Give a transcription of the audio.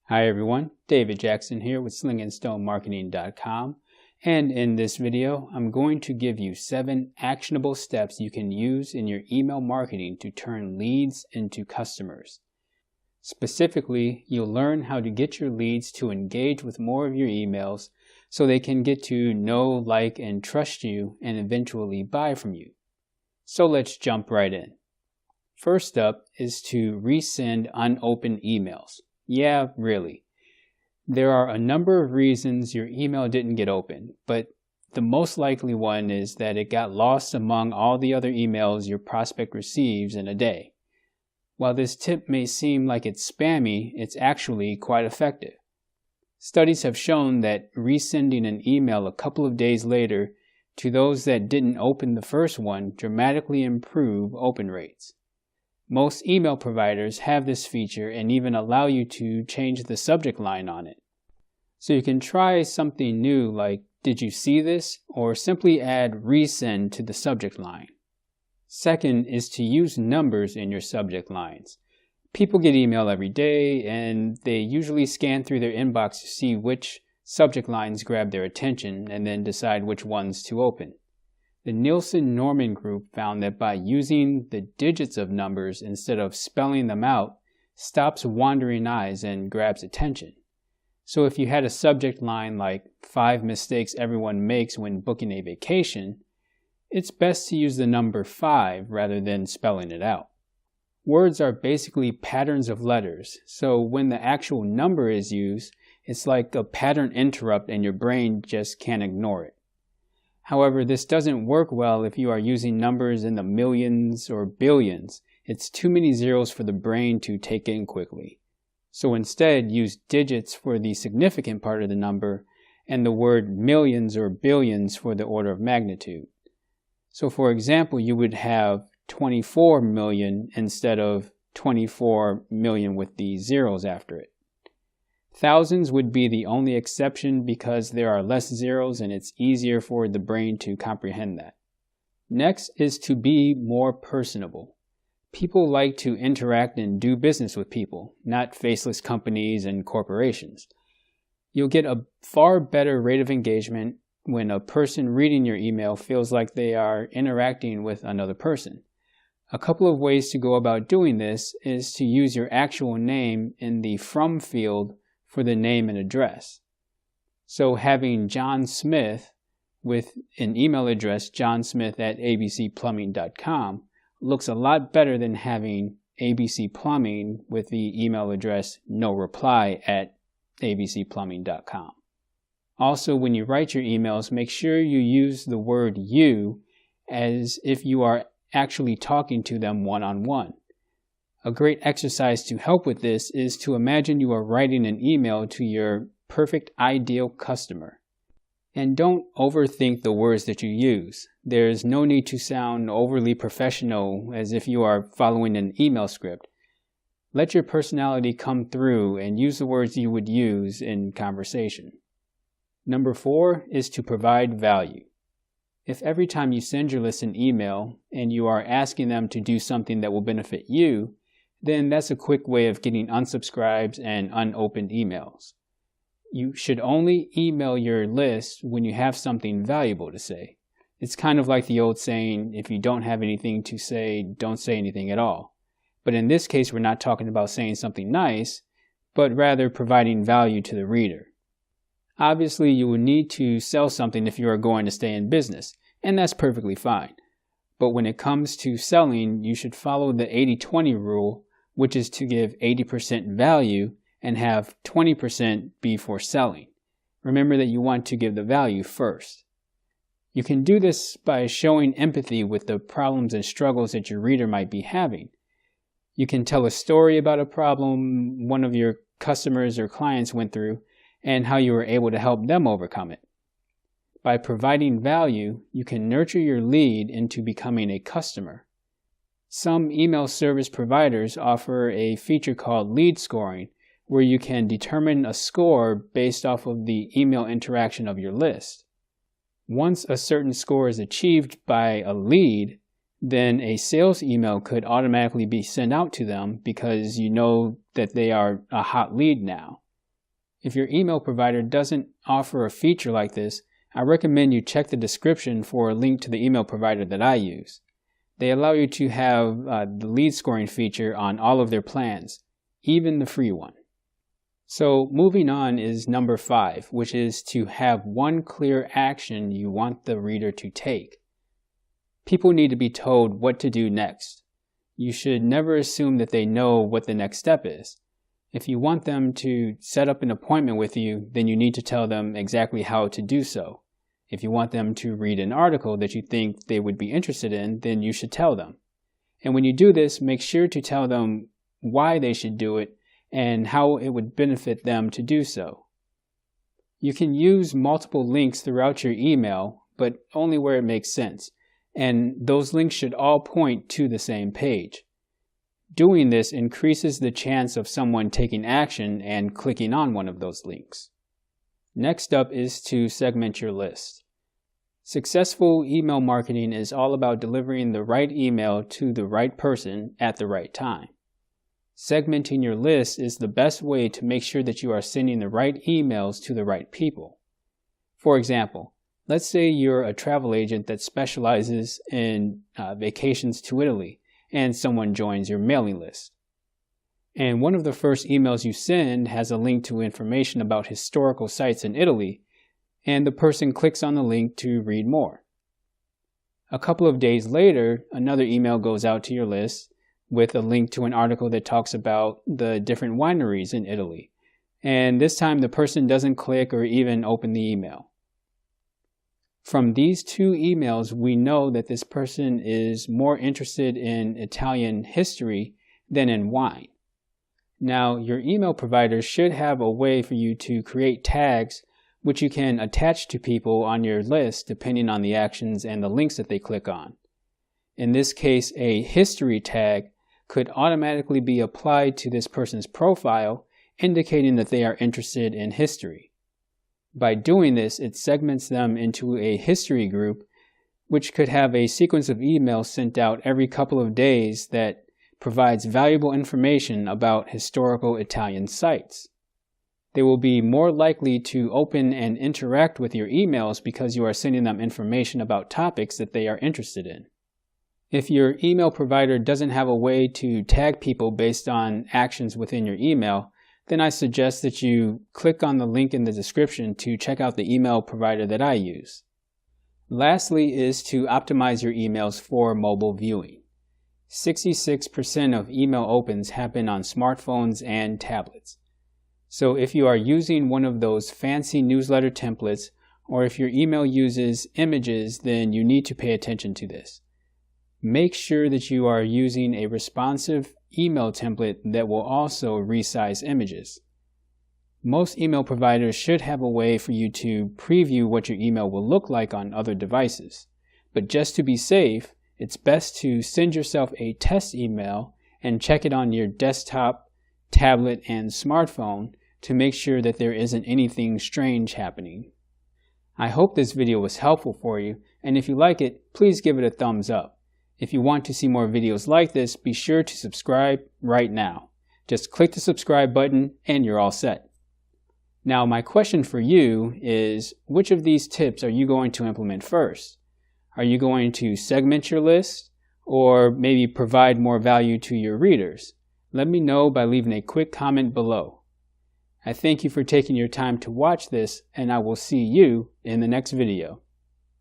Hi everyone, David Jackson here with slingandstonemarketing.com, and in this video I'm going to give you 7 actionable steps you can use in your email marketing to turn leads into customers. Specifically, you'll learn how to get your leads to engage with more of your emails so they can get to know, like, and trust you and eventually buy from you. So let's jump right in. First up is to resend unopened emails. Yeah, really. There are a number of reasons your email didn't get opened, but the most likely one is that it got lost among all the other emails your prospect receives in a day. While this tip may seem like it's spammy, it's actually quite effective. Studies have shown that resending an email a couple of days later to those that didn't open the first one dramatically improve open rates. Most email providers have this feature and even allow you to change the subject line on it. So you can try something new like, "Did you see this?" or simply add "resend" to the subject line. Second is to use numbers in your subject lines. People get email every day and they usually scan through their inbox to see which subject lines grab their attention and then decide which ones to open. The Nielsen-Norman group found that by using the digits of numbers instead of spelling them out stops wandering eyes and grabs attention. So if you had a subject line like 5 mistakes everyone makes when booking a vacation, it's best to use the number 5 rather than spelling it out. Words are basically patterns of letters, so when the actual number is used, it's like a pattern interrupt and your brain just can't ignore it. However, this doesn't work well if you are using numbers in the millions or billions. It's too many zeros for the brain to take in quickly. So instead, use digits for the significant part of the number and the word millions or billions for the order of magnitude. So for example, you would have 24 million instead of 24 million with the zeros after it. Thousands would be the only exception because there are less zeros and it's easier for the brain to comprehend that. Next is to be more personable. People like to interact and do business with people, not faceless companies and corporations. You'll get a far better rate of engagement when a person reading your email feels like they are interacting with another person. A couple of ways to go about doing this is to use your actual name in the from field for the name and address. So having John Smith with an email address johnsmith@abcplumbing.com looks a lot better than having ABC Plumbing with the email address noreply@abcplumbing.com. Also, when you write your emails, make sure you use the word you as if you are actually talking to them one-on-one. A great exercise to help with this is to imagine you are writing an email to your perfect ideal customer. And don't overthink the words that you use. There's no need to sound overly professional as if you are following an email script. Let your personality come through and use the words you would use in conversation. Number 4 is to provide value. If every time you send your list an email and you are asking them to do something that will benefit you, then that's a quick way of getting unsubscribes and unopened emails. You should only email your list when you have something valuable to say. It's kind of like the old saying, if you don't have anything to say, don't say anything at all. But in this case, we're not talking about saying something nice, but rather providing value to the reader. Obviously, you will need to sell something if you are going to stay in business, and that's perfectly fine. But when it comes to selling, you should follow the 80-20 rule, which is to give 80% value and have 20% be for selling. Remember that you want to give the value first. You can do this by showing empathy with the problems and struggles that your reader might be having. You can tell a story about a problem one of your customers or clients went through and how you were able to help them overcome it. By providing value, you can nurture your lead into becoming a customer. Some email service providers offer a feature called lead scoring, where you can determine a score based off of the email interaction of your list. Once a certain score is achieved by a lead, then a sales email could automatically be sent out to them because you know that they are a hot lead now. If your email provider doesn't offer a feature like this, I recommend you check the description for a link to the email provider that I use. They allow you to have the lead scoring feature on all of their plans, even the free one. So moving on is number 5, which is to have one clear action you want the reader to take. People need to be told what to do next. You should never assume that they know what the next step is. If you want them to set up an appointment with you, then you need to tell them exactly how to do so. If you want them to read an article that you think they would be interested in, then you should tell them. And when you do this, make sure to tell them why they should do it and how it would benefit them to do so. You can use multiple links throughout your email, but only where it makes sense. And those links should all point to the same page. Doing this increases the chance of someone taking action and clicking on one of those links. Next up is to segment your list. Successful email marketing is all about delivering the right email to the right person at the right time. Segmenting your list is the best way to make sure that you are sending the right emails to the right people. For example, let's say you're a travel agent that specializes in vacations to Italy, and someone joins your mailing list. And one of the first emails you send has a link to information about historical sites in Italy, and the person clicks on the link to read more. A couple of days later, another email goes out to your list with a link to an article that talks about the different wineries in Italy. And this time the person doesn't click or even open the email. From these 2 emails, we know that this person is more interested in Italian history than in wine. Now, your email provider should have a way for you to create tags which you can attach to people on your list depending on the actions and the links that they click on. In this case, a history tag could automatically be applied to this person's profile, indicating that they are interested in history. By doing this, it segments them into a history group, which could have a sequence of emails sent out every couple of days that provides valuable information about historical Italian sites. They will be more likely to open and interact with your emails because you are sending them information about topics that they are interested in. If your email provider doesn't have a way to tag people based on actions within your email, then I suggest that you click on the link in the description to check out the email provider that I use. Lastly is to optimize your emails for mobile viewing. 66% of email opens happen on smartphones and tablets. So if you are using one of those fancy newsletter templates, or if your email uses images, then you need to pay attention to this. Make sure that you are using a responsive email template that will also resize images. Most email providers should have a way for you to preview what your email will look like on other devices. But just to be safe, it's best to send yourself a test email and check it on your desktop, tablet, and smartphone to make sure that there isn't anything strange happening. I hope this video was helpful for you, and if you like it, please give it a thumbs up. If you want to see more videos like this, be sure to subscribe right now. Just click the subscribe button and you're all set. Now, my question for you is, which of these tips are you going to implement first? Are you going to segment your list or maybe provide more value to your readers? Let me know by leaving a quick comment below. I thank you for taking your time to watch this, and I will see you in the next video.